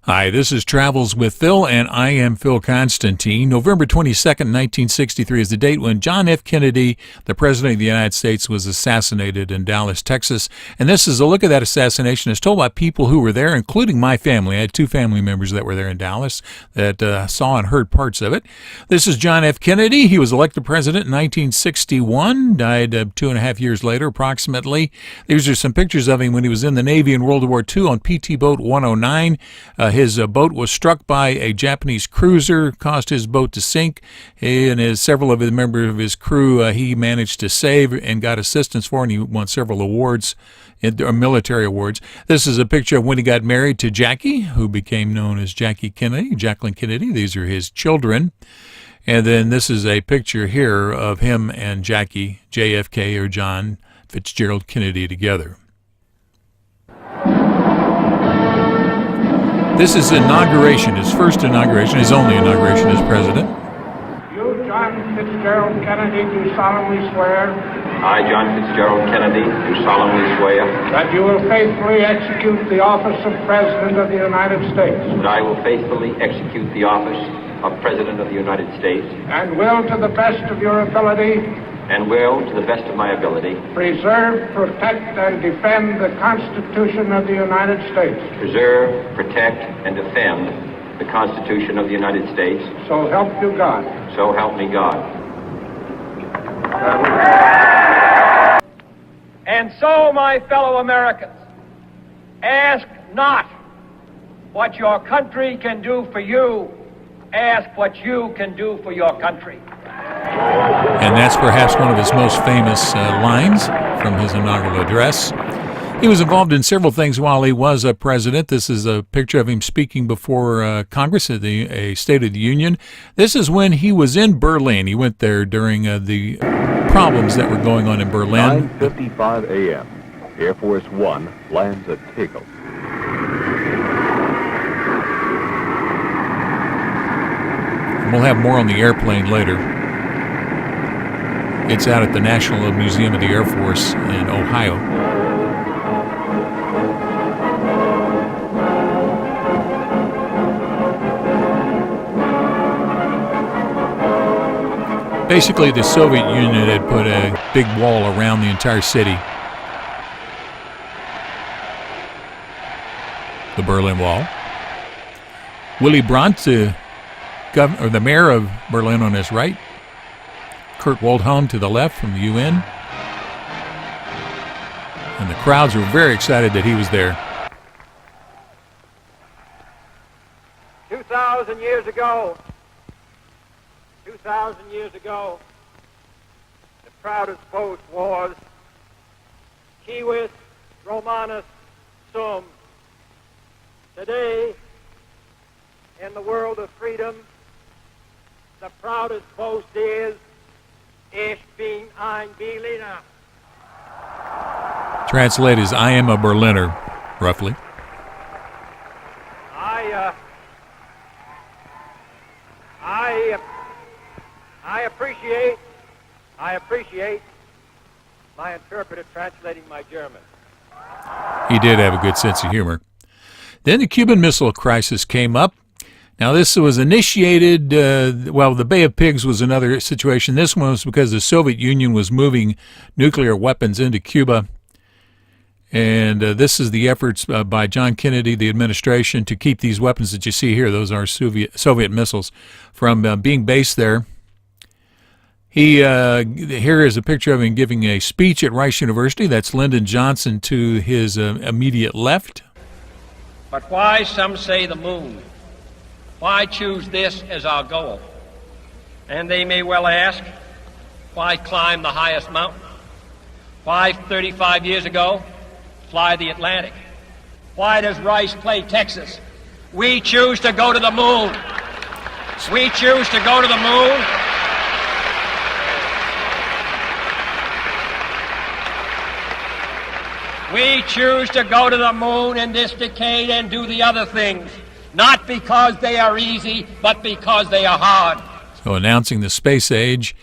Hi, this is Travels with Phil, and I am Phil Constantine. November 22nd, 1963 is the date when John F. Kennedy, the President of the United States, was assassinated in Dallas, Texas. And this is a look at that assassination. It's told by people who were there, including my family. I had two family members that were there in Dallas that saw and heard parts of it. This is John F. Kennedy. He was elected president in 1961, died 2.5 years later, approximately. These are some pictures of him when he was in the Navy in World War II on PT Boat 109. His boat was struck by a Japanese cruiser, caused his boat to sink. He and several of the members of his crew he managed to save and got assistance for, and he won several awards, military awards. This is a picture of when he got married to Jackie, who became known as Jacqueline Kennedy. These are his children. And then this is a picture here of him and Jackie, JFK or John Fitzgerald Kennedy together. This is inauguration, his first inauguration, his only inauguration as president. You, John Fitzgerald Kennedy, do solemnly swear. I, John Fitzgerald Kennedy, do solemnly swear. That you will faithfully execute the office of President of the United States. That I will faithfully execute the office of President of the United States. And will, to the best of your ability, and will, to the best of my ability, preserve, protect, and defend the Constitution of the United States. Preserve, protect, and defend the Constitution of the United States. So help you God. So help me God. And so, my fellow Americans, ask not what your country can do for you. Ask what you can do for your country. And that's perhaps one of his most famous lines from his inaugural address. He was involved in several things while he was a president. This is a picture of him speaking before Congress at a State of the Union. This is when he was in Berlin. He went there during the problems that were going on in Berlin. 9:55 a.m. Air Force One lands at Tegel. We'll have more on the airplane later. It's out at the National Museum of the Air Force in Ohio. Basically, the Soviet Union had put a big wall around the entire city. The Berlin Wall. Willy Brandt, the mayor of Berlin, on his right. Kurt Waldheim to the left from the UN. And the crowds were very excited that he was there. 2,000 years ago, the proudest boast was Civis Romanus Sum. Today, in the world of freedom, the proudest boast is Ich bin ein Berliner. Translate is I am a Berliner, roughly. I appreciate my interpreter translating my German. He did have a good sense of humor. Then the Cuban Missile Crisis came up. Now, this was initiated, the Bay of Pigs was another situation. This one was because the Soviet Union was moving nuclear weapons into Cuba. And this is the efforts by John Kennedy, the administration, to keep these weapons that you see here, those are Soviet missiles, from being based there. Here is a picture of him giving a speech at Rice University. That's Lyndon Johnson to his immediate left. But why, some say, the moon? Why choose this as our goal? And they may well ask, why climb the highest mountain? Why, 35 years ago, fly the Atlantic? Why does Rice play Texas? We choose to go to the moon. We choose to go to the moon. We choose to go to the moon in this decade and do the other things, not because they are easy, but because they are hard. So announcing the space age.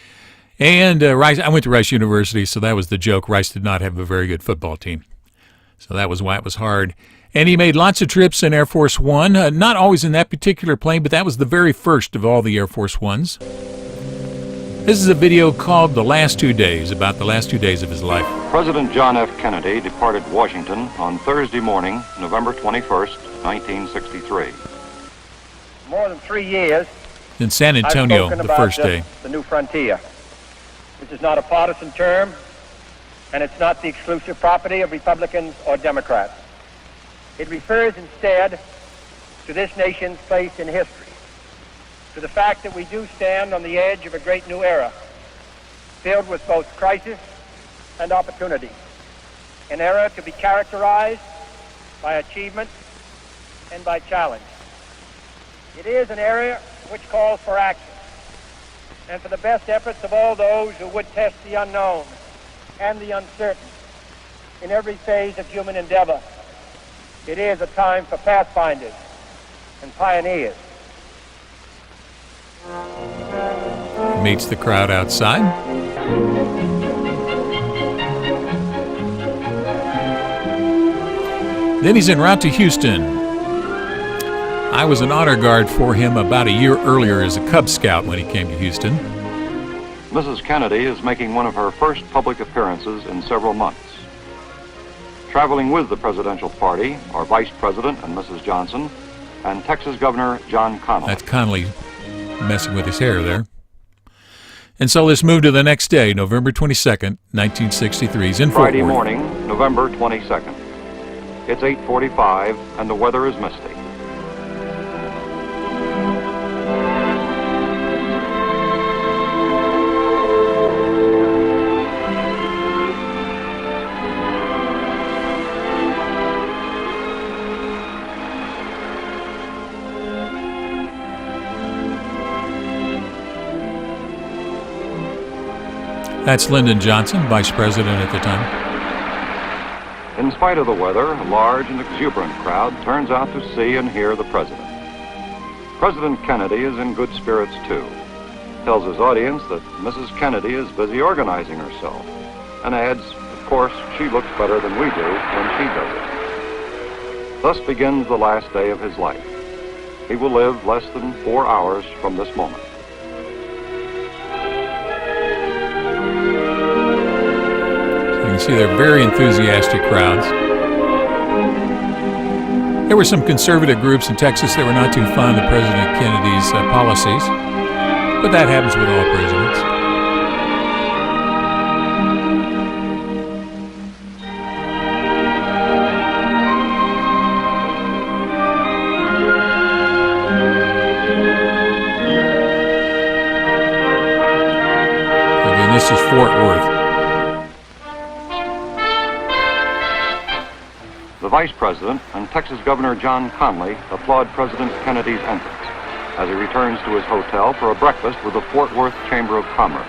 And Rice, I went to Rice University, so that was the joke. Rice did not have a very good football team. So that was why it was hard. And he made lots of trips in Air Force One, not always in that particular plane, but that was the very first of all the Air Force Ones. This is a video called The Last 2 Days, about the last 2 days of his life. President John F. Kennedy departed Washington on Thursday morning, November 21st, 1963. More than 3 years In San Antonio, the first day. The new frontier. This is not a partisan term, and it's not the exclusive property of Republicans or Democrats. It refers instead to this nation's place in history, to the fact that we do stand on the edge of a great new era, filled with both crisis and opportunity, an era to be characterized by achievement and by challenge. It is an era which calls for action and for the best efforts of all those who would test the unknown and the uncertain in every phase of human endeavor. It is a time for pathfinders and pioneers. Meets the crowd outside. Then he's en route to Houston. I was an honor guard for him about a year earlier as a Cub Scout when he came to Houston. Mrs. Kennedy is making one of her first public appearances in several months. Traveling with the presidential party are Vice President and Mrs. Johnson and Texas Governor John Connally. That's Connally messing with his hair there. And so let's move to the next day, November 22nd, 1963. He's in Fort Friday Worth. morning, November 22nd. It's 8:45 and the weather is misty. That's Lyndon Johnson, Vice President at the time. In spite of the weather, a large and exuberant crowd turns out to see and hear the president. President Kennedy is in good spirits too. Tells his audience that Mrs. Kennedy is busy organizing herself, and adds, of course, she looks better than we do when she does it. Thus begins the last day of his life. He will live less than 4 hours from this moment. You see, they're very enthusiastic crowds. There were some conservative groups in Texas that were not too fond of President Kennedy's policies, but that happens with all presidents. Again, this is Fort Worth. The Vice President and Texas Governor John Connally applaud President Kennedy's entrance as he returns to his hotel for a breakfast with the Fort Worth Chamber of Commerce.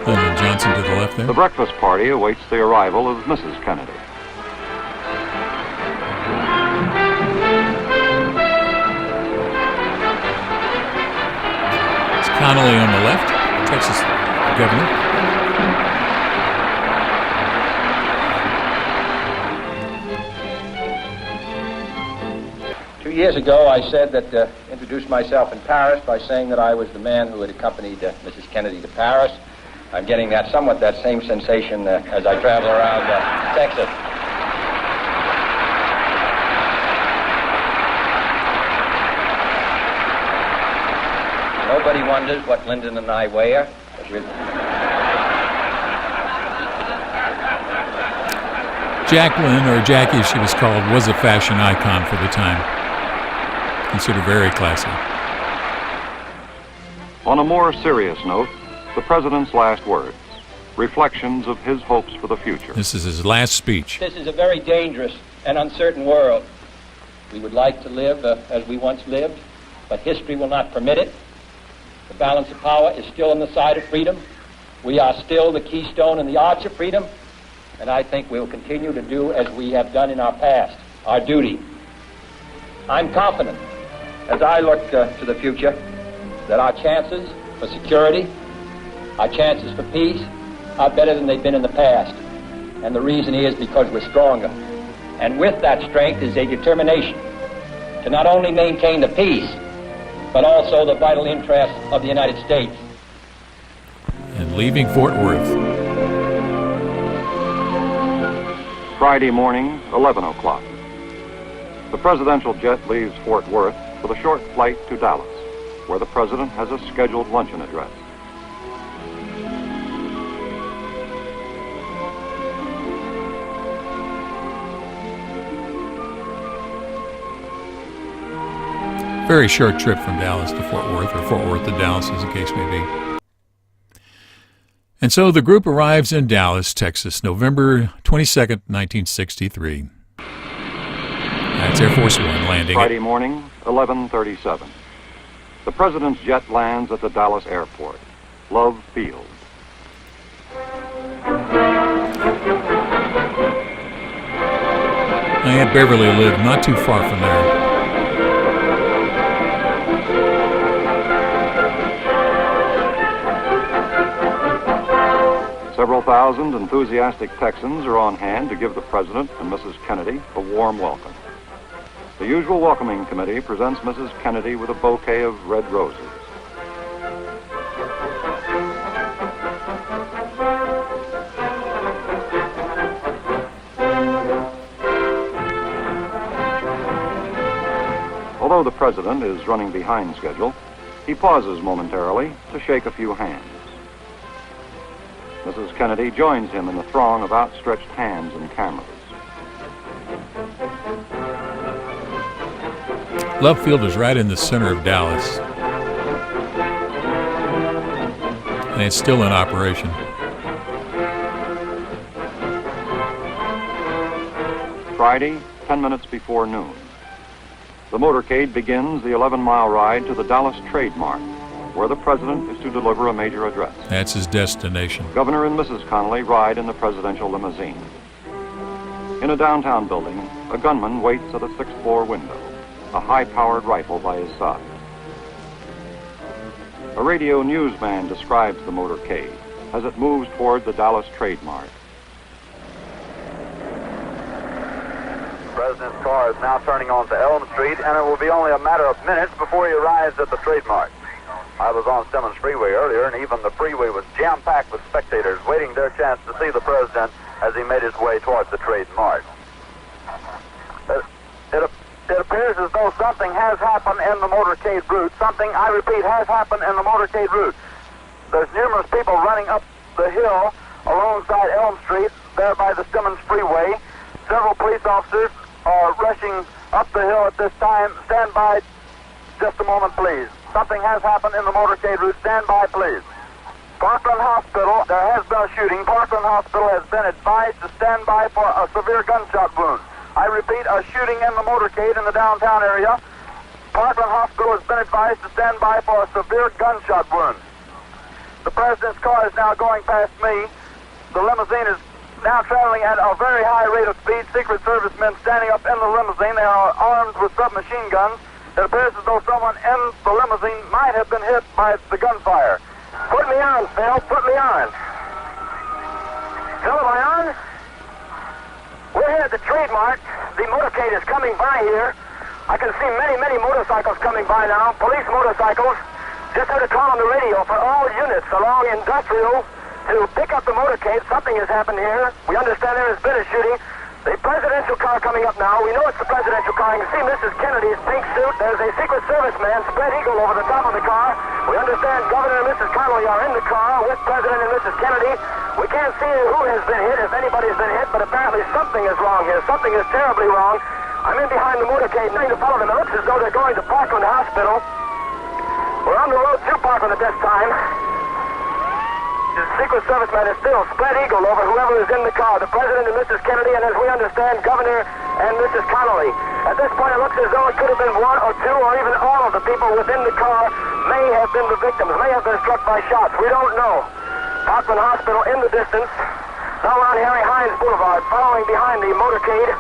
Lyndon Johnson to the left there. The breakfast party awaits the arrival of Mrs. Kennedy. It's Connally on the left, Texas Governor. 2 years ago, I said that, introduced myself in Paris by saying that I was the man who had accompanied Mrs. Kennedy to Paris. I'm getting that same sensation as I travel around Texas. Nobody wonders what Lyndon and I wear. Jacqueline, or Jackie as she was called, was a fashion icon for the time. Considered very classy. On a more serious note, the president's last words, reflections of his hopes for the future. This is his last speech. This is a very dangerous and uncertain world. We would like to live as we once lived, but history will not permit it. The balance of power is still on the side of freedom. We are still the keystone and the arch of freedom, and I think we'll continue to do as we have done in our past, our duty. I'm confident, as I look to the future, that our chances for security, our chances for peace, are better than they've been in the past. And the reason is because we're stronger. And with that strength is a determination to not only maintain the peace, but also the vital interests of the United States. And leaving Fort Worth. Friday morning, 11 o'clock. The presidential jet leaves Fort Worth for the short flight to Dallas, where the president has a scheduled luncheon address. Very short trip from Dallas to Fort Worth, or Fort Worth to Dallas, as the case may be. And so the group arrives in Dallas, Texas, November 22nd, 1963. That's Air Force One landing. Friday morning, 11:37. The president's jet lands at the Dallas airport, Love Field. Aunt Beverly lived not too far from there. Several thousand enthusiastic Texans are on hand to give the President and Mrs. Kennedy a warm welcome. The usual welcoming committee presents Mrs. Kennedy with a bouquet of red roses. Although the President is running behind schedule, he pauses momentarily to shake a few hands. Mrs. Kennedy joins him in the throng of outstretched hands and cameras. Love Field is right in the center of Dallas, and it's still in operation. Friday, 10 minutes before noon. The motorcade begins the 11-mile ride to the Dallas Trade Mart, where the president is to deliver a major address. That's his destination. Governor and Mrs. Connally ride in the presidential limousine. In a downtown building, a gunman waits at a 6th-floor window, a high-powered rifle by his side. A radio newsman describes the motorcade as it moves toward the Dallas Trade Mart. The president's car is now turning onto Elm Street, and it will be only a matter of minutes before he arrives at the Trade Mart. I was on Simmons Freeway earlier, and even the freeway was jam-packed with spectators waiting their chance to see the president as he made his way towards the Trade Mart. It appears as though something has happened in the motorcade route. Something, I repeat, has happened in the motorcade route. There's numerous people running up the hill alongside Elm Street, there by the Simmons Freeway. Several police officers are rushing up the hill at this time. Stand by just a moment, please. Something has happened in the motorcade route. Stand by, please. Parkland Hospital, there has been a shooting. Parkland Hospital has been advised to stand by for a severe gunshot wound. I repeat, a shooting in the motorcade in the downtown area. Parkland Hospital has been advised to stand by for a severe gunshot wound. The president's car is now going past me. The limousine is now traveling at a very high rate of speed. Secret Service men standing up in the limousine. They are armed with submachine guns. It appears as though someone in the limousine might have been hit by the gunfire. Put me on, Phil. Put me on. Phil, am I on? We're here at the Trade Mart. The motorcade is coming by here. I can see many motorcycles coming by now. Police motorcycles. Just heard a call on the radio for all units along Industrial to pick up the motorcade. Something has happened here. We understand there has been a shooting. The presidential car coming up now. We know it's the presidential car. You can see Mrs. Kennedy's pink suit. There's a Secret Service man, spread eagle, over the top of the car. We understand Governor and Mrs. Connally are in the car with President and Mrs. Kennedy. We can't see who has been hit, if anybody's been hit, but apparently something is wrong here. Something is terribly wrong. I'm in behind the motorcade, trying to follow them. It looks as though they're going to Parkland Hospital. We're on the road to Parkland at this time. The Secret Service man is still spread eagle over whoever is in the car, the President and Mrs. Kennedy, and as we understand, Governor and Mrs. Connally. At this point, it looks as though it could have been one or two or even all of the people within the car may have been the victims, may have been struck by shots. We don't know. Parkland Hospital in the distance. Now we're on Harry Hines Boulevard, following behind the motorcade.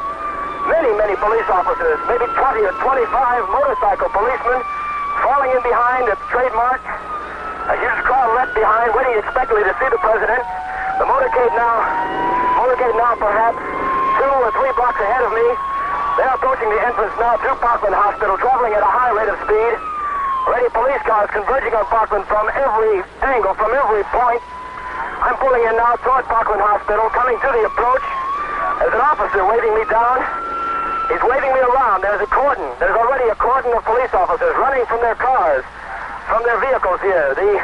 Many police officers, maybe 20 or 25 motorcycle policemen, falling in behind at the Trade Mart. A huge crowd left behind, waiting expectantly to see the president. The motorcade now motorcade now, perhaps 2 or 3 blocks ahead of me. They're approaching the entrance now to Parkland Hospital, traveling at a high rate of speed. Already police cars converging on Parkland from every angle, from every point. I'm pulling in now toward Parkland Hospital, coming to the approach. There's an officer waving me down. He's waving me around. There's a cordon. There's already a cordon of police officers running from their cars, from their vehicles here. The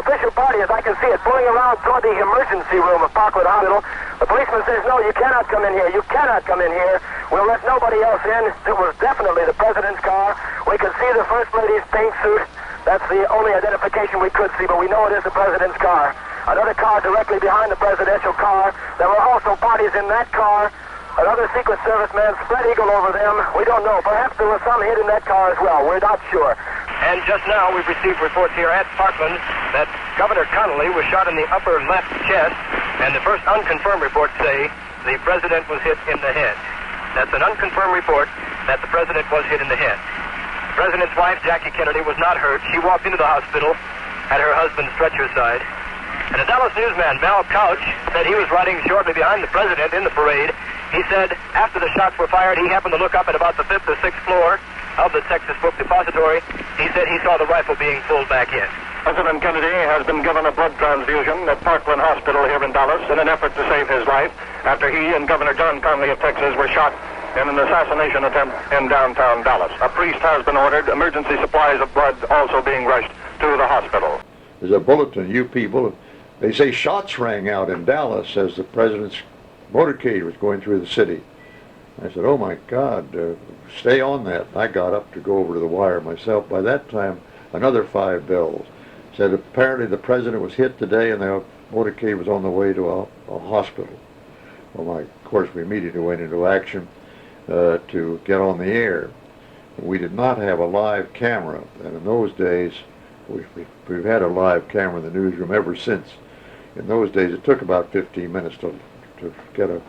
official party, as I can see it, pulling around toward the emergency room of Parkland Hospital. The policeman says, no, you cannot come in here. You cannot come in here. We'll let nobody else in. It was definitely the president's car. We could see the First Lady's pink suit. That's the only identification we could see, but we know it is the president's car. Another car directly behind the presidential car. There were also parties in that car. Another Secret Service man spread eagle over them. We don't know. Perhaps there was some hid in that car as well. We're not sure. And just now we've received reports here at Parkland that Governor Connolly was shot in the upper left chest, and the first unconfirmed reports say the president was hit in the head. That's an unconfirmed report that the president was hit in the head. The president's wife, Jackie Kennedy, was not hurt. She walked into the hospital at her husband's stretcher side. And a Dallas newsman, Mel Couch, said he was riding shortly behind the president in the parade. He said after the shots were fired, he happened to look up at about the 5th or 6th floor of the Texas Book Depository. He said he saw the rifle being pulled back in. President Kennedy has been given a blood transfusion at Parkland Hospital here in Dallas in an effort to save his life after he and Governor John Connolly of Texas were shot in an assassination attempt in downtown Dallas. A priest has been ordered, emergency supplies of blood also being rushed to the hospital. There's a bulletin, you people, they say shots rang out in Dallas as the president's motorcade was going through the city. I said, oh my God, stay on that. I got up to go over to the wire myself. By that time, another 5 bells said apparently the president was hit today and the motorcade was on the way to a hospital. Well, of course, we immediately went into action to get on the air. We did not have a live camera, and in those days, we've had a live camera in the newsroom ever since. In those days, it took about 15 minutes to get a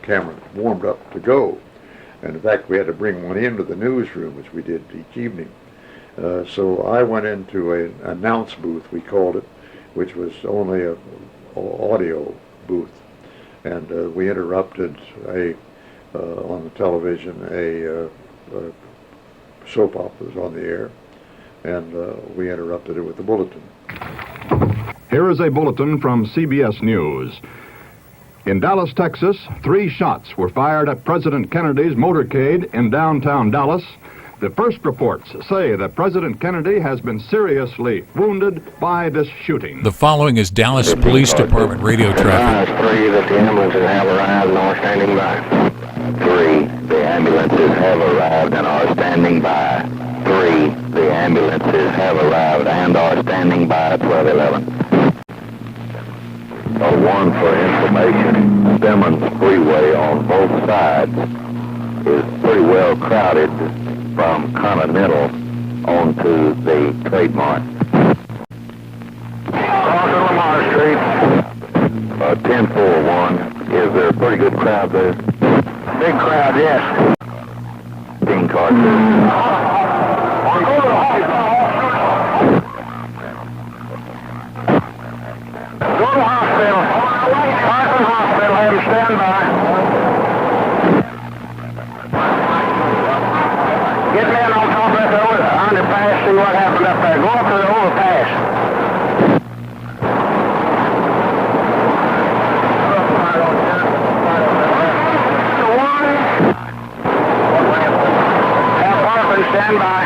camera warmed up to go. And in fact, we had to bring one into the newsroom, which we did each evening. So I went into an announce booth, we called it, which was only an audio booth. And we interrupted on the television a soap opera was on the air, and we interrupted it with the bulletin. Here is a bulletin from CBS News. In Dallas, Texas, 3 shots were fired at President Kennedy's motorcade in downtown Dallas. The first reports say that President Kennedy has been seriously wounded by this shooting. The following is Dallas Police Department radio traffic. 3 that the ambulances have arrived and are standing by. 3, the ambulances have arrived and are standing by. 3, the ambulances have arrived and are standing by at 1211. 1 for information. Simmons Freeway on both sides is pretty well crowded from Continental onto the Trademark. Crossing Lamar Street. 1041. Is there a pretty good crowd there? Big crowd, yes. 15 cars. Go to the hospital. Carson Hospital, have him stand by. Get men on top of that underpass, see what happened up there. Go up to the overpass. Have Parkland stand by.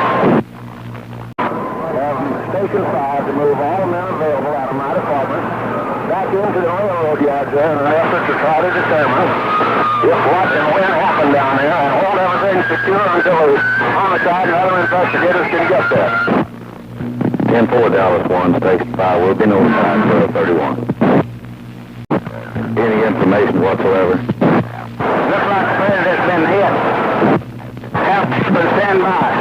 Station 5 to move all men available out of my department back into the railroad yards there in an effort to try to determine if what and when happened down there and hold everything secure until the homicide and other investigators can get there. 10-4 Dallas 1, Station 5 will be notified for 31. Any information whatsoever? Looks like the president's been hit. Have people stand by.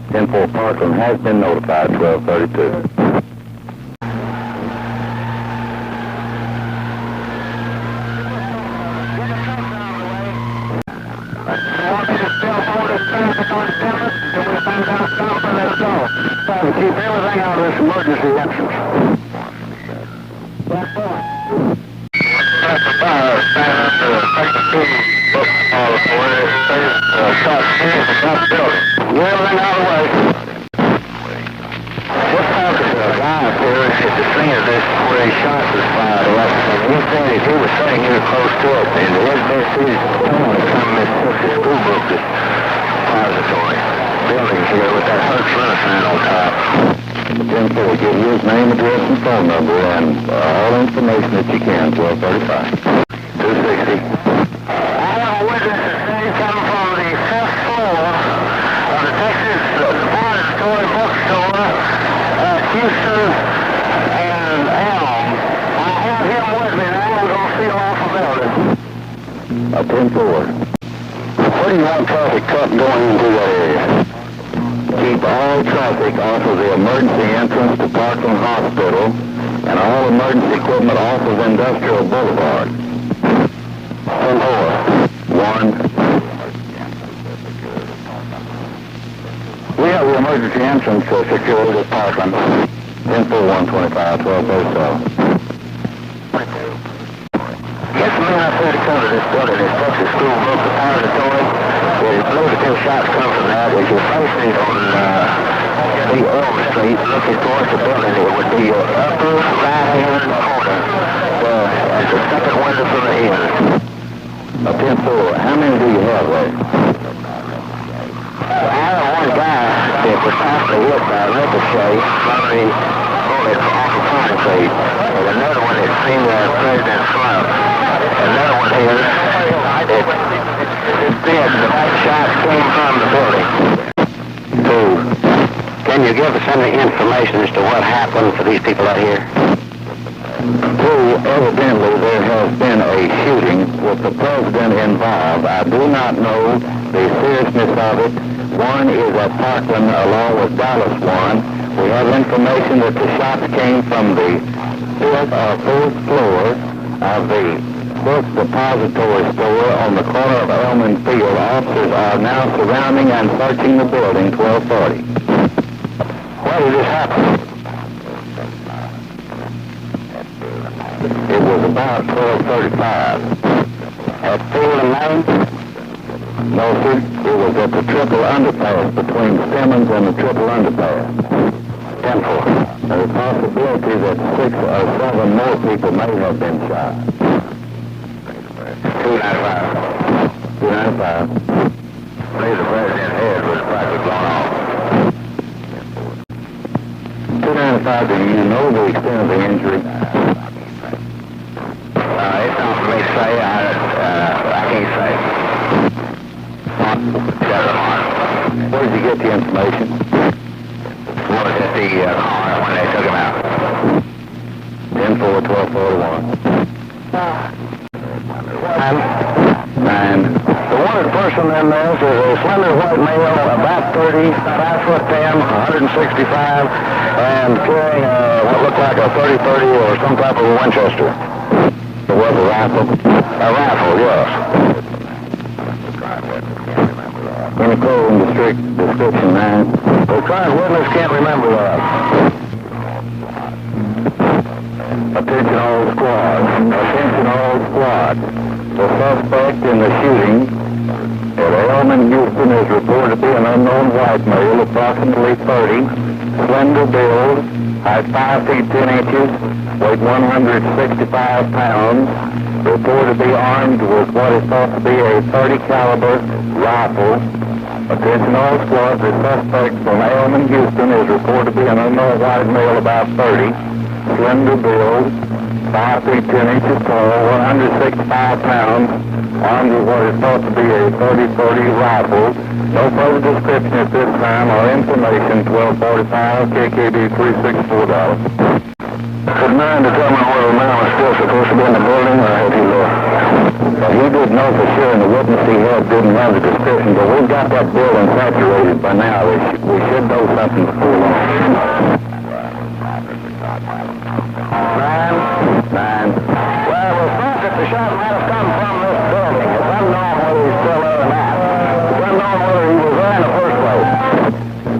10-4 Parkland has been notified 1232. Keep everything out of this emergency entrance. Fire. close to it. And his best is from Mississippi School Book Depository building here with that Hertz Renner sign on top. 10-4, give you his name, address, and phone number, and all information that you can, 1235. 260. I have a witness that says something from the fifth floor of the Texas Depository Bookstore at Houston and Elm. I have him with me now. We're going to seal off the building. 10-4. Where do you want traffic cut going into that area? Keep all traffic off of the emergency entrance to Parkland Hospital and all emergency equipment off of Industrial Boulevard. 10-4. 1. We have the emergency entrance secured at Parkland. 10-4-125, 1237. Yes, man, I said to come to this building. It's Texas School Book Depository. There's multiple shots come from that. If you're facing on the Elm Street, looking towards the building, it would be your upper right-hand corner. That's the second window from the end. 10-4. How many do you have there? I have one guy that was possibly hit by a ricochet from the bullet off the concrete. And another one that seen President Trump. Another one here that said the right shots came from the building. 2. Can you give us any information as to what happened for these people out here? 2. Evidently there has been a shooting with the president involved. I do not know the seriousness of it. One is at Parkland along with Dallas one. We have information that the shots came from the 5th or 4th floor of the book depository store on the corner of Elm and Field. Officers are now surrounding and searching the building. 1240. Where did this happen? It was about 12:35. At Field and Main? No, sir. It was at the triple underpass between Simmons and the triple underpass. 10-4. There's a possibility that 6 or 7 more people may have been shot. 295. 295. I believe the president's head was practically blown off. 295, do you know the extent of the injury? It's not for me to say. I can't say. Where did you get the information? Was at the car when they took him out. 10-4-12-41. 9. The wanted person in there is a slender white male, about 30, 5'10", 165, and carrying what looked like a 30-30 or some type of a Winchester. It was a rifle? A rifle, yes. Any clothing description, 9. The current witness can't remember that. Attention all squad. Attention all squad. The suspect in the shooting at Elm in Houston is reported to be an unknown white male, approximately 30, slender build, height 5 feet 10 inches, weight 165 pounds, reported to be armed with what is thought to be a .30 caliber rifle. Attention all squads, the suspect from Elm in Houston is reported to be an unknown white male about 30, slender build, 5 feet 10 inches tall, 165 pounds, armed with what is thought to be a .30 rifle. No further description at this time or information. 1245 KKB 364. Could man determine whether the man was still supposed to be in the building or had he left? He did know for sure, and the witness he had didn't have the description, but we've got that building saturated by now. We should know something before long. 9. Well, we thought that the shot might have come from this building. It's unknown whether he's still there or not. It's unknown whether he was there in the first place.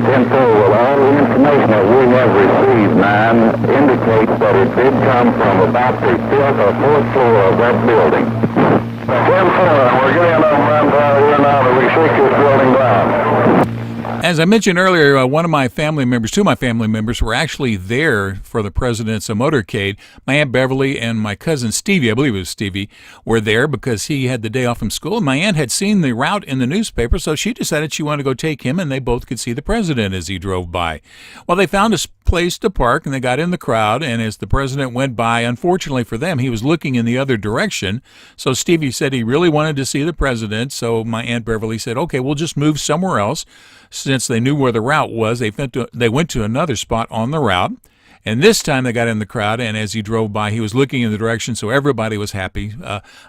10-4, well, all the information that we have received, 9, indicates that it did come from about the 5th or 4th floor of that building. 10-4, we're getting enough manpower here now that we shake this building down. As I mentioned earlier, two of my family members were actually there for the president's motorcade. My Aunt Beverly and my cousin Stevie, I believe it was Stevie, were there because he had the day off from school. And my aunt had seen the route in the newspaper, so she decided she wanted to go take him, and they both could see the president as he drove by. Well, they found a place to park, and they got in the crowd, and as the president went by, unfortunately for them, he was looking in the other direction. So Stevie said he really wanted to see the president, so my Aunt Beverly said, okay, we'll just move somewhere else. Since they knew where the route was, they went to another spot on the route. And this time they got in the crowd, and as he drove by, he was looking in the direction, so everybody was happy.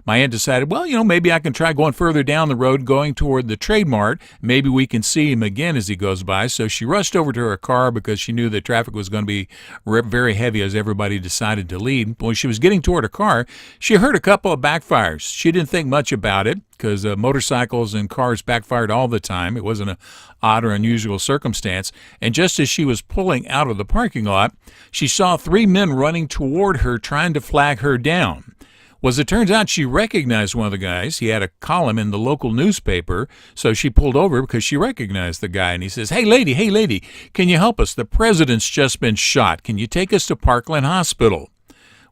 My aunt decided, well, maybe I can try going further down the road, going toward the Trade Mart. Maybe we can see him again as he goes by. So she rushed over to her car because she knew the traffic was going to be very heavy as everybody decided to leave. When she was getting toward her car, she heard a couple of backfires. She didn't think much about it, because motorcycles and cars backfired all the time. It wasn't an odd or unusual circumstance. And just as she was pulling out of the parking lot, she saw three men running toward her, trying to flag her down. Well, as it turns out, she recognized one of the guys. He had a column in the local newspaper, so she pulled over because she recognized the guy. And he says, hey, lady, can you help us? The president's just been shot. Can you take us to Parkland Hospital?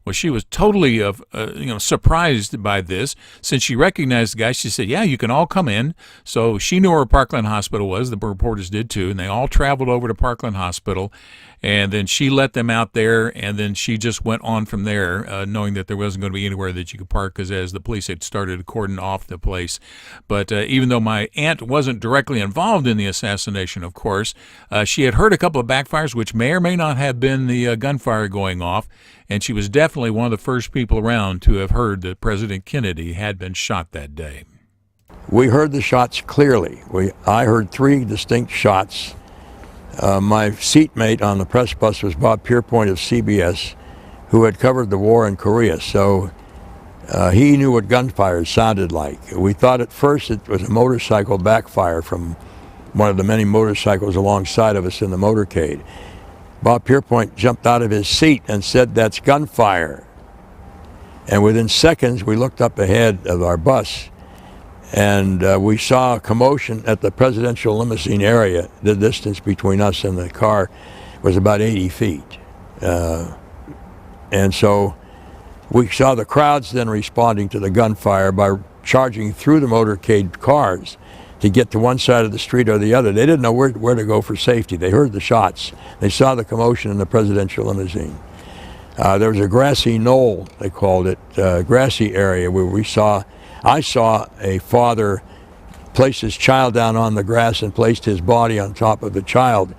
Well, she was totally surprised by this. Since she recognized the guy, she said, yeah, you can all come in. So she knew where Parkland Hospital was. The reporters did too. And they all traveled over to Parkland Hospital. And then she let them out there, and then she just went on from there, knowing that there wasn't going to be anywhere that you could park, because as the police had started to cordon off the place. But even though my aunt wasn't directly involved in the assassination, of course, she had heard a couple of backfires, which may or may not have been the gunfire going off, and she was definitely one of the first people around to have heard that President Kennedy had been shot that day. We heard the shots clearly. I heard three distinct shots. My seatmate on the press bus was Bob Pierpoint of CBS, who had covered the war in Korea, so he knew what gunfire sounded like. We thought at first it was a motorcycle backfire from one of the many motorcycles alongside of us in the motorcade. Bob Pierpoint jumped out of his seat and said, that's gunfire. And within seconds, we looked up ahead of our bus, and we saw a commotion at the presidential limousine area. The distance between us and the car was about 80 feet. And so we saw the crowds then responding to the gunfire by charging through the motorcade cars to get to one side of the street or the other. They didn't know where to go for safety. They heard the shots. They saw the commotion in the presidential limousine. There was a grassy knoll, they called it, grassy area where I saw a father place his child down on the grass and placed his body on top of the child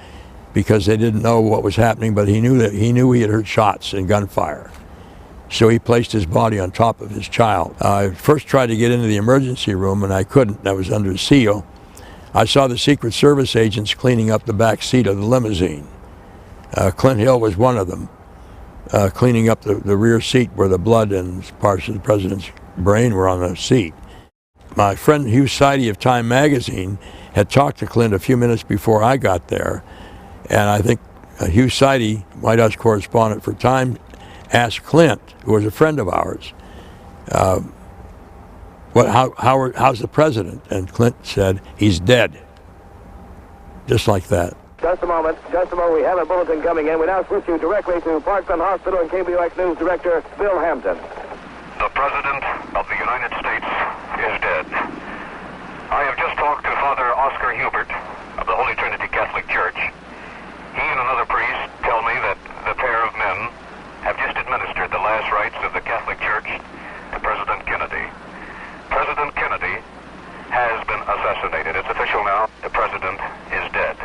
because they didn't know what was happening, but he knew he had heard shots and gunfire. So he placed his body on top of his child. I first tried to get into the emergency room, and I couldn't. I was under seal. I saw the Secret Service agents cleaning up the back seat of the limousine. Clint Hill was one of them, cleaning up the rear seat where the blood and parts of the president's brain were on the seat. My friend Hugh Sidey of Time magazine had talked to Clint a few minutes before I got there, and I think Hugh Sidey, White House correspondent for Time, asked Clint, who was a friend of ours, how's the president? And Clint said, he's dead. Just like that. Just a moment. We have a bulletin coming in. We now switch you directly to Parkland Hospital and KBOX News Director Bill Hampton. The President of the United States is dead. I have just talked to Father Oscar Hubert of the Holy Trinity Catholic Church. He and another priest tell me that the pair of men have just administered the last rites of the Catholic Church to President Kennedy. President Kennedy has been assassinated. It's official now. The president is dead.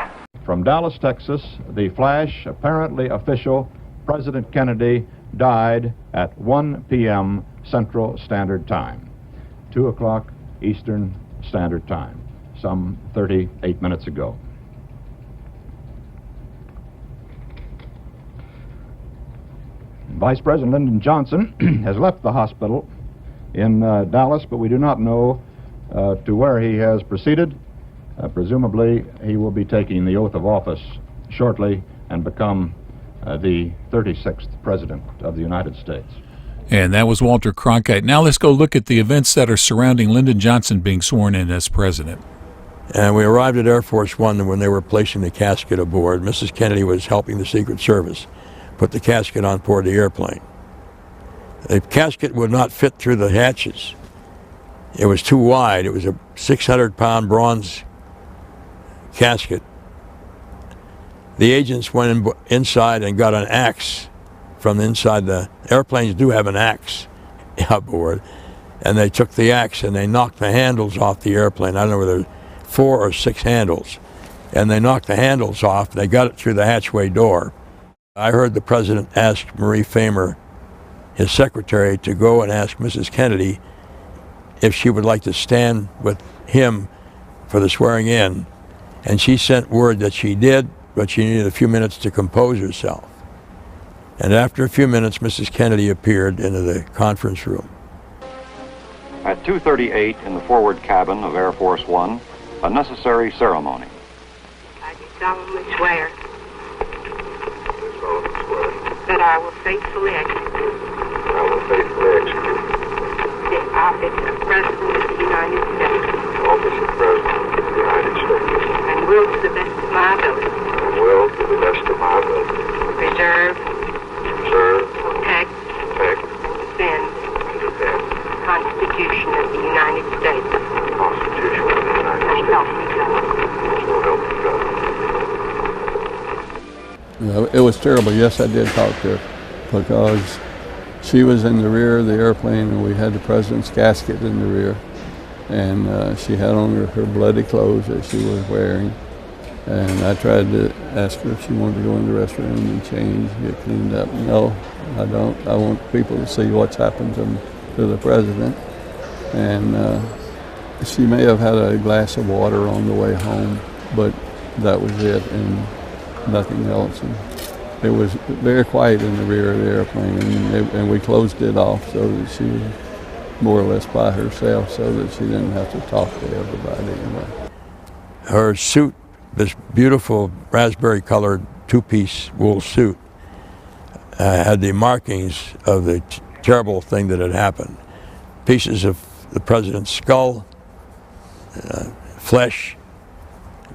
From Dallas, Texas, the flash, apparently official, President Kennedy died at 1 p.m. Central Standard Time, 2 o'clock Eastern Standard Time, some 38 minutes ago. Vice President Lyndon Johnson has left the hospital in Dallas, but we do not know to where he has proceeded. Presumably, he will be taking the oath of office shortly and become the 36th President of the United States. And that was Walter Cronkite. Now let's go look at the events that are surrounding Lyndon Johnson being sworn in as president. And we arrived at Air Force One when they were placing the casket aboard. Mrs. Kennedy was helping the Secret Service put the casket on board the airplane. The casket would not fit through the hatches. It was too wide. It was a 600-pound bronze casket. The agents went inside and got an axe from inside. The airplanes do have an axe aboard. And they took the axe and they knocked the handles off the airplane. I don't know whether there were 4 or 6 handles. And they knocked the handles off. They got it through the hatchway door. I heard the president ask Marie Famer, his secretary, to go and ask Mrs. Kennedy if she would like to stand with him for the swearing in. And she sent word that she did, but she needed a few minutes to compose herself. And after a few minutes, Mrs. Kennedy appeared into the conference room. At 2:38 in the forward cabin of Air Force One, a necessary ceremony. I do solemnly swear that I will faithfully execute the office of President of the United States and will to the best of my ability preserve, protect, and defend the Constitution of the United States. And help me God. It was terrible. Yes, I did talk to her because she was in the rear of the airplane and we had the president's casket in the rear. And she had on her bloody clothes that she was wearing. And I tried to ask her if she wanted to go in the restroom and change, get cleaned up. No, I don't. I want people to see what's happened to the president. And she may have had a glass of water on the way home, but that was it and nothing else. And it was very quiet in the rear of the airplane, and we closed it off so that she was more or less by herself so that she didn't have to talk to everybody. Anyway. Her suit, this beautiful raspberry-colored two-piece wool suit, had the markings of the terrible thing that had happened. Pieces of the president's skull, flesh,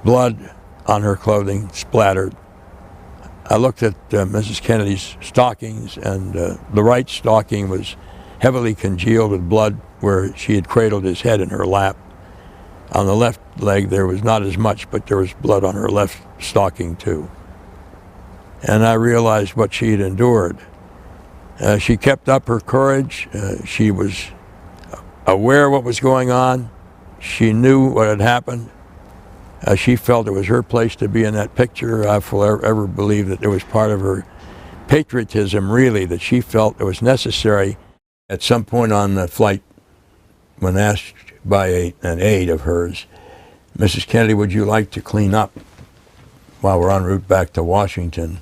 blood on her clothing, splattered. I looked at Mrs. Kennedy's stockings, and the right stocking was heavily congealed with blood where she had cradled his head in her lap. On the left leg there was not as much, but there was blood on her left stocking too. And I realized what she had endured. She kept up her courage. She was aware of what was going on. She knew what had happened. She felt it was her place to be in that picture. I forever believe that it was part of her patriotism, really, that she felt it was necessary. At some point on the flight, when asked by an aide of hers, Mrs. Kennedy, would you like to clean up while we're en route back to Washington?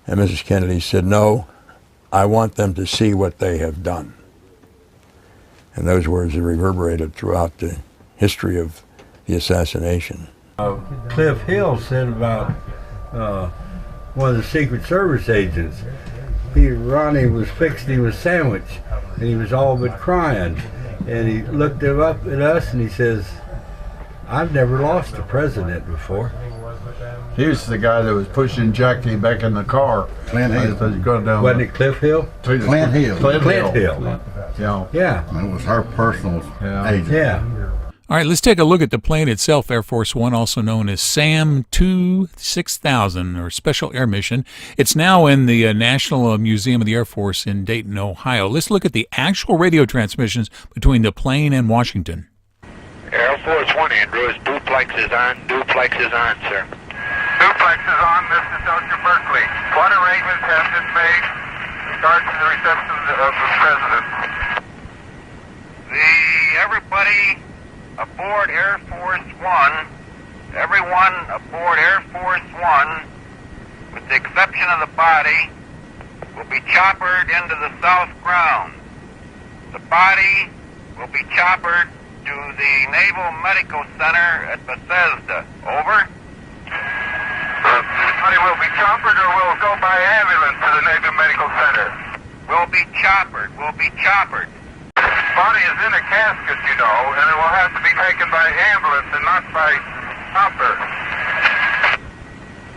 And Mrs. Kennedy said, no, I want them to see what they have done. And those words have reverberated throughout the history of the assassination. Cliff Hill said about one of the Secret Service agents. Ronnie was fixing him a sandwich, and he was all but crying. And he looked up at us and he says, I've never lost a president before. He was the guy that was pushing Jackie back in the car. Clint Hill. Wasn't it Cliff Hill? Clint Hill. Clint Hill. Yeah. It was her personal agent. Yeah. All right, let's take a look at the plane itself, Air Force One, also known as SAM-2 6000, or Special Air Mission. It's now in the National Museum of the Air Force in Dayton, Ohio. Let's look at the actual radio transmissions between the plane and Washington. Air Force One, Andrews. Duplex is on, sir. Duplex is on. This is Dr. Berkeley. What arrangements have been made with regard to the reception of the President? Everybody aboard Air Force One, everyone aboard Air Force One, with the exception of the body, will be choppered into the south ground. The body will be choppered to the Naval Medical Center at Bethesda. Over. The body will be choppered or will go by ambulance to the Naval Medical Center? Will be choppered. The body is in a casket, you know, and it will have to be taken by ambulance and not by chopper.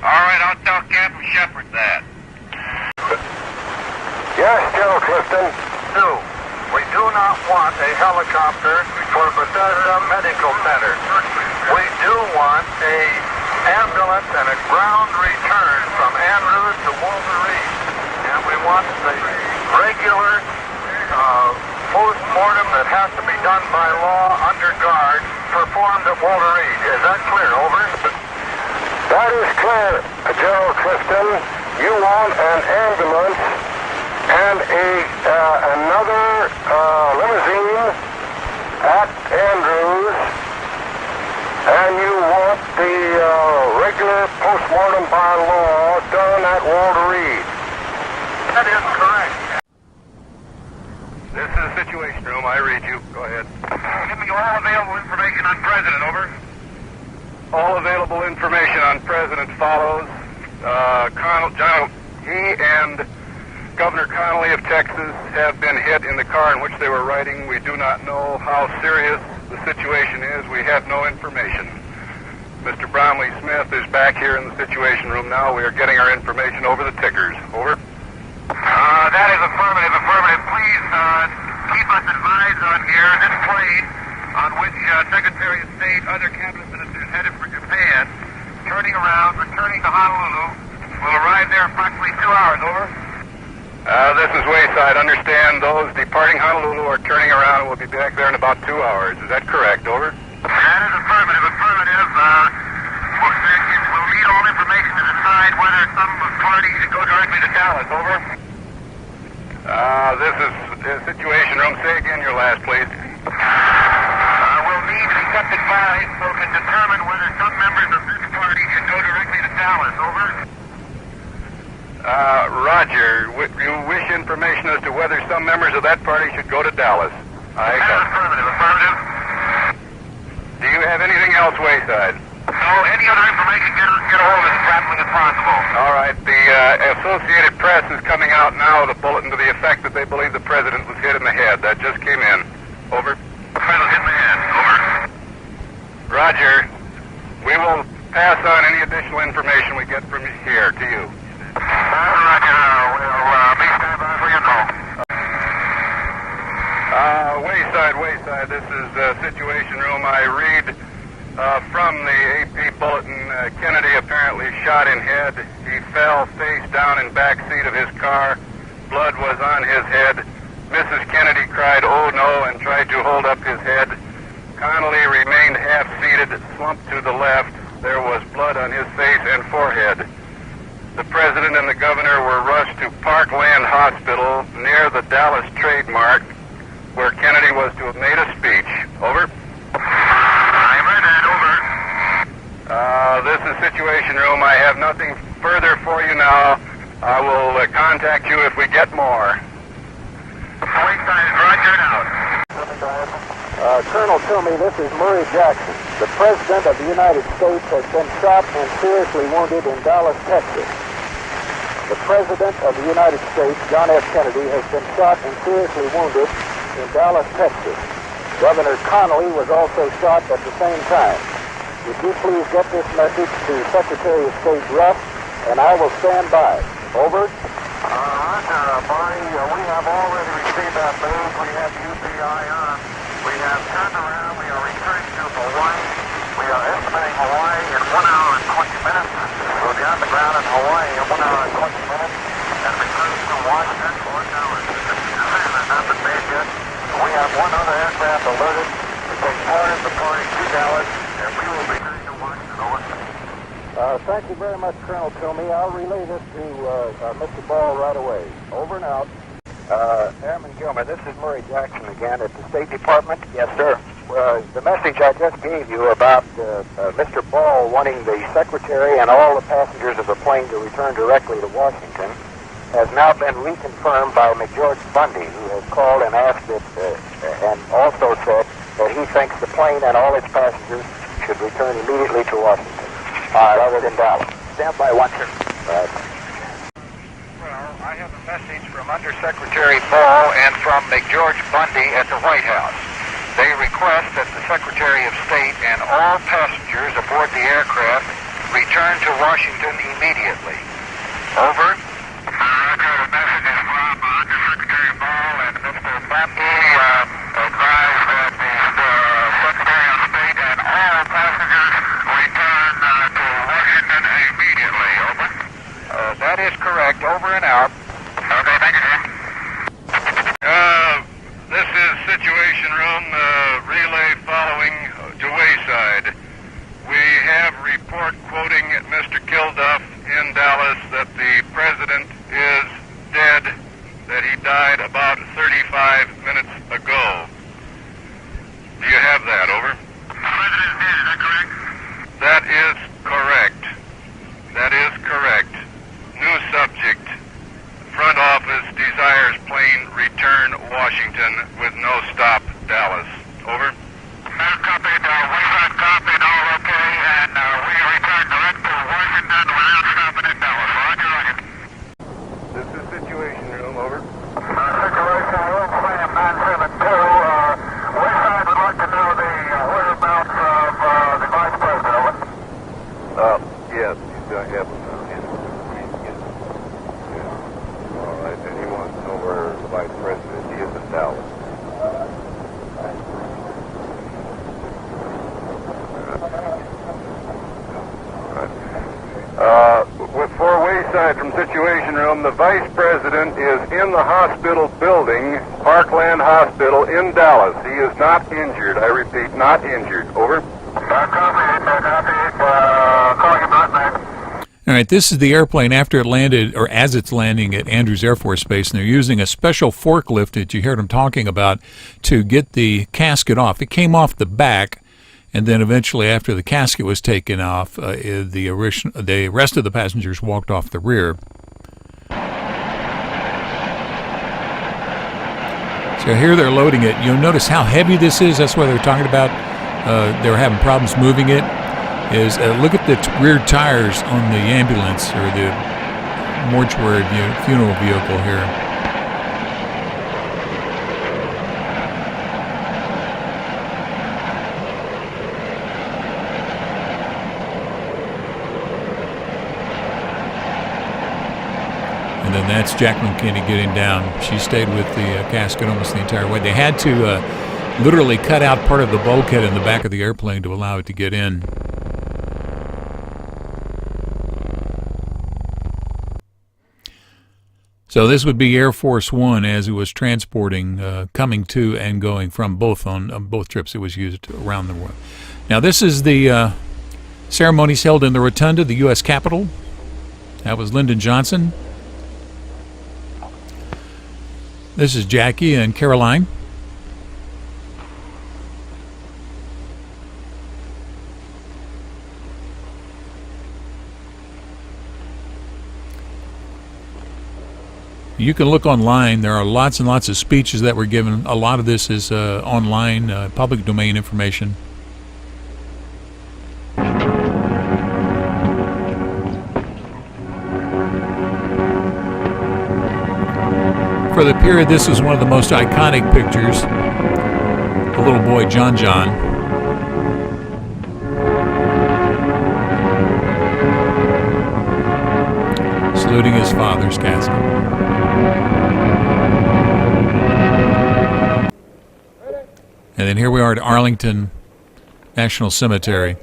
All right, I'll tell Captain Shepard that. Yes, General Clifton. No, we do not want a helicopter for Bethesda Medical Center. We do want a ambulance and a ground return from Andrews to Walter Reed. And we want the regular post-mortem that has to be done by law under guard performed at Walter Reed. Is that clear? Over. That is clear, General Clifton. You want an ambulance and another limousine at Andrews, and you want the regular postmortem by law done at Walter Reed. That is correct. This is Situation Room. I read you. Go ahead. Give me all available information on President. Over. All available information on President follows. He and Governor Connolly of Texas have been hit in the car in which they were riding. We do not know how serious the situation is. We have no information. Mr. Bromley Smith is back here in the Situation Room now. We are getting our information over the tickers. Over. That is affirmative. Please keep us advised on here. This plane on which Secretary of State, other cabinet ministers headed for Japan, turning around, returning to Honolulu, will arrive there approximately 2 hours. Over. This is Wayside. Understand those departing Honolulu are turning around and will be back there in about 2 hours. Is that correct? Over. That is affirmative. We'll need all information to decide whether some party should go directly to Dallas. Over. This is Situation Room. Say again your last, please. We'll need an accepted file so we can determine whether some members of this party should go directly to Dallas. Over. Roger. You wish information as to whether some members of that party should go to Dallas? Affirmative. Do you have anything else, Wayside? No, any other information, get a hold of us as rapidly as possible. All right. The Associated Press is coming out now with a bulletin to the effect that they believe the president was hit in the head. That just came in. Over. The president hit in the head. Over. Roger. We will pass on any additional information we get from here to you. Roger. We'll be standing by for your call. Wayside. This is Situation Room. I read from the AP bulletin, Kennedy apparently shot in head. He fell face down in back seat of his car. Blood was on his head. Mrs. Kennedy cried, "Oh no," and tried to hold up his head. Connolly remained half-seated, slumped to the left. There was blood on his face and forehead. The president and the governor were rushed to Parkland Hospital near the Dallas Trade Mart, where Kennedy was to have made a speech. Over. I read that. Over. This is Situation Room. I have nothing further for you now. I will contact you if we get more. Wayside, Roger out. Colonel, tell me, this is Murray Jackson. The President of the United States has been shot and seriously wounded in Dallas, Texas. The President of the United States, John F. Kennedy, has been shot and seriously wounded in Dallas, Texas. Governor Connolly was also shot at the same time. Would you please get this message to Secretary of State Ruff, and I will stand by. Over. Roger, Murray. We have already received that news. We have UPI on. We have turned around. We are returning to Hawaii. We are estimating Hawaii in 1 hour and 20 minutes. We'll be on the ground in Hawaii in 1 hour and 20 minutes and return to Washington for Dallas. The decision has not been made yet. We have one other aircraft alerted to take part in the party to Dallas, and we will be returning to Washington. Over. Thank you very much, Colonel Tilney. I'll relay this to Mr. Ball right away. Over and out. Airman Gilman, this is Murray Jackson again at the State Department. Yes, sir. The message I just gave you about Mr. Ball wanting the Secretary and all the passengers of the plane to return directly to Washington has now been reconfirmed by McGeorge Bundy, who has called and asked it, and also said that he thinks the plane and all its passengers should return immediately to Washington. That was in Dallas. Stand by, one, sir. Well, I have a message from Undersecretary Ball and from McGeorge Bundy at the White House. They request that the Secretary of State and all passengers aboard the return to Washington immediately. Over. Roger, the message is from Undersecretary Ball and Mr. Bapke advised that the Secretary of State and all passengers return to Washington immediately. Over. That is correct. Over and out. Okay, thank you, sir. This is Situation Room, relay following to Wayside. We have report quoting Mr. Kilduff in Dallas that the president is dead, that he died about 35 minutes ago. Do you have that? Over. The president is dead, is that correct? That is correct. That is correct. New subject. Front office desires plane return Washington with no stop Dallas. Over. Copied. Wayside copied. All okay. And we return direct to Washington without stopping at Dallas. Roger, roger. This is Situation Room. Over. Situation Room, plane 972. Wayside would like to know the whereabouts of the Vice President. Over. Yes. I have him now. Yes. All right. And he wants to know where the Vice President is in Dallas. For Wayside from Situation Room, the Vice President is in the hospital building, Parkland Hospital in Dallas. He is not injured. I repeat, not injured. Over. All right, this is the airplane after it landed, or as it's landing at Andrews Air Force Base, and they're using a special forklift that you heard them talking about to get the casket off. It came off the back. And then eventually, after the casket was taken off, the rest of the passengers walked off the rear. So here they're loading it. You'll notice how heavy this is. That's why they're talking about they were having problems moving it. Look at the rear tires on the ambulance or the mortuary funeral vehicle here. And then that's Jacqueline Kennedy getting down. She stayed with the casket almost the entire way. They had to literally cut out part of the bulkhead in the back of the airplane to allow it to get in. So this would be Air Force One as it was transporting, coming to and going from both on both trips. It was used around the world. Now this is the ceremonies held in the Rotunda, the U.S. Capitol. That was Lyndon Johnson. This is Jackie and Caroline. You can look online. There are lots and lots of speeches that were given. A lot of this is online, public domain information. For the period, this is one of the most iconic pictures. The little boy, John, saluting his father's casket. And then here we are at Arlington National Cemetery.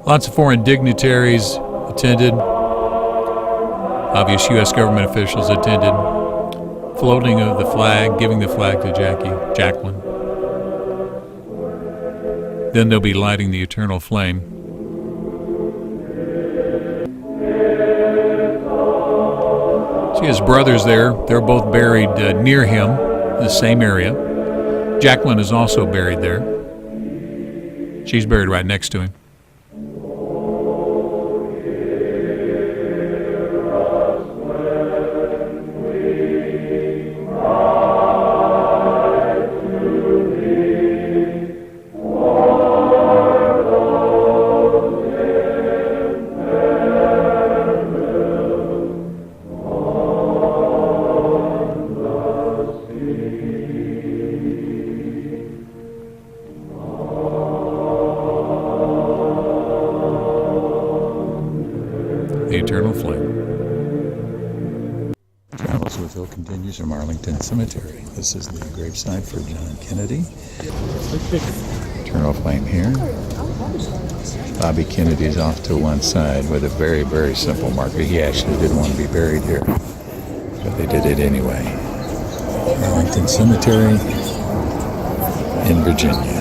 Lots of foreign dignitaries attended. Obvious U.S. government officials attended. Floating of the flag, giving the flag to Jacqueline. Then they'll be lighting the eternal flame. See his brothers there. They're both buried near him, in the same area. Jacqueline is also buried there. She's buried right next to him. The eternal flame. Travels with Hill continues from Arlington Cemetery. This is the gravesite for John Kennedy. Eternal flame here. Bobby Kennedy's off to one side with a very, very simple marker. He actually didn't want to be buried here, but they did it anyway. Arlington Cemetery in Virginia.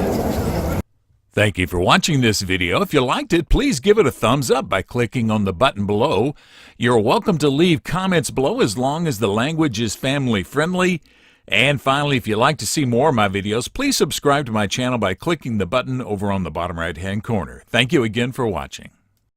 Thank you for watching this video. If you liked it, please give it a thumbs up by clicking on the button below. You're welcome to leave comments below as long as the language is family friendly. And finally, if you'd like to see more of my videos, please subscribe to my channel by clicking the button over on the bottom right-hand corner. Thank you again for watching.